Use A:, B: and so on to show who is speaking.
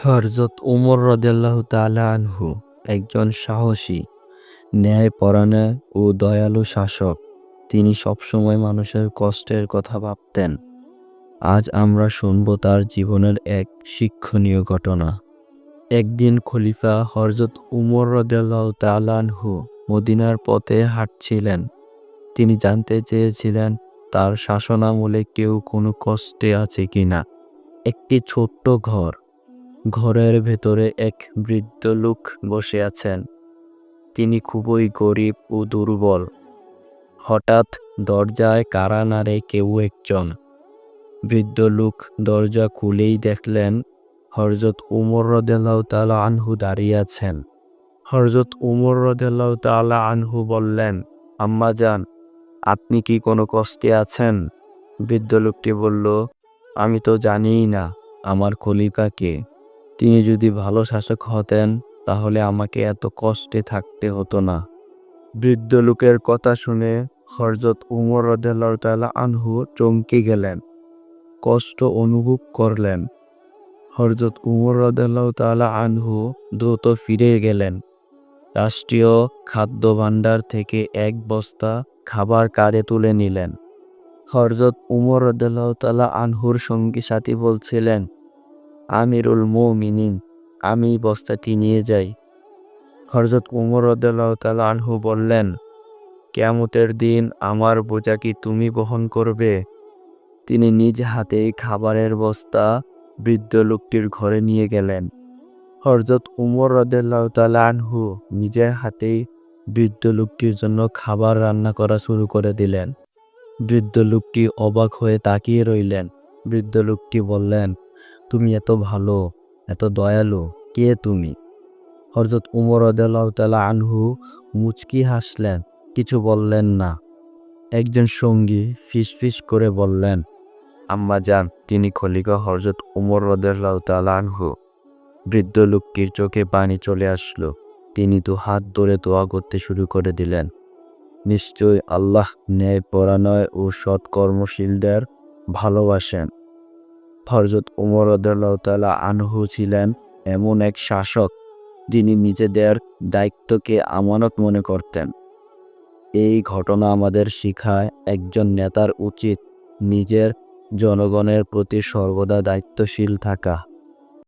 A: হযরত উমর রাদিয়াল্লাহু তাআলা আনহু একজন সাহসী, ন্যায়পরায়ণ ও দয়ালু শাসক। তিনি সবসময় মানুষের কষ্টের কথা ভাবতেন। আজ আমরা শুনব তার জীবনের এক শিক্ষণীয় ঘটনা। একদিন খলিফা হযরত উমর রাদিয়াল্লাহু তাআলা আনহু মদিনার পথে হাঁটছিলেন। তিনি জানতে চেয়েছিলেন তার শাসনামলে কেউ কোনো কষ্টে আছে কিনা। একটি ছোট্ট ঘরের ভেতরে এক বৃদ্ধ লোক বসে আছেন। তিনি খুবই গরিব ও দুর্বল। হঠাৎ দরজায় কড়া নাড়ে কেউ একজন। বৃদ্ধ লোক দরজা খুলেই দেখলেন হযরত উমর রাদিয়াল্লাহু তাআলা আনহু দাঁড়িয়ে আছেন। হযরত উমর রাদিয়াল্লাহু তাআলা আনহু বললেন, আম্মাজান, আপনি কি কোনো কষ্টে আছেন? বৃদ্ধ লোকটি বলল, আমি তো জানিই না আমার খলিফা কে। তিনি যদি ভালো শাসক হতেন তাহলে আমাকে এত কষ্টে থাকতে হতো না। বৃদ্ধ লোকের কথা শুনে হযরত উমর রাদিয়াল্লাহু তাআলা আনহু চমকে গেলেন, কষ্ট অনুভব করলেন। হযরত উমর রাদিয়াল্লাহু তাআলা আনহু দ্রুত ফিরে গেলেন। রাষ্ট্রীয় খাদ্য ভাণ্ডার থেকে এক বস্তা খাবার কাঁধে তুলে নিলেন। হযরত উমর রাদিয়াল্লাহু তাআলা আনহুর সঙ্গী সাথী বলছিলেন, আমিরুল মুমিনিন, আমি বস্তাটি নিয়ে যাই। হযরত উমর রাদিয়াল্লাহু তাআলা আনহু বললেন, কিয়ামতের দিন আমার বোঝা কি তুমি বহন করবে? তিনি নিজ হাতেই খাবারের বস্তা বৃদ্ধ লোকটির ঘরে নিয়ে গেলেন। হযরত উমর রাদিয়াল্লাহু তাআলা আনহু নিজের হাতেই বৃদ্ধ লোকটির জন্য খাবার রান্না করা শুরু করে দিলেন। বৃদ্ধ লোকটি অবাক হয়ে তাকিয়ে রইলেন। বৃদ্ধ লোকটি বললেন, তুমি এত ভালো, এত দয়ালু, কে তুমি? হযরত উমর রাদিয়াল্লাহু তাআলা আনহু মুচকি হাসলেন, কিছু বললেন না। একজন সঙ্গী ফিসফিস করে বললেন, আম্মাজান, তিনি খলিফা হযরত উমর রাদিয়াল্লাহু তাআলা আনহু। বৃদ্ধ লোকটির চোখে পানি চলে আসলো। তিনি হাত ধরে দোয়া করতে শুরু করে দিলেন, নিশ্চয়ই আল্লাহ ন্যায়পরায়ণ ও সৎ কর্মশীলদের ভালোবাসেন। হযরত উমর রাদিয়াল্লাহু তাআলা আনহু ছিলেন এমন এক শাসক যিনি নিজেদের দায়িত্বকে আমানত মনে করতেন। এই ঘটনা আমাদের শিখায় একজন নেতার উচিত নিজের জনগণের প্রতি সর্বদা দায়িত্বশীল থাকা।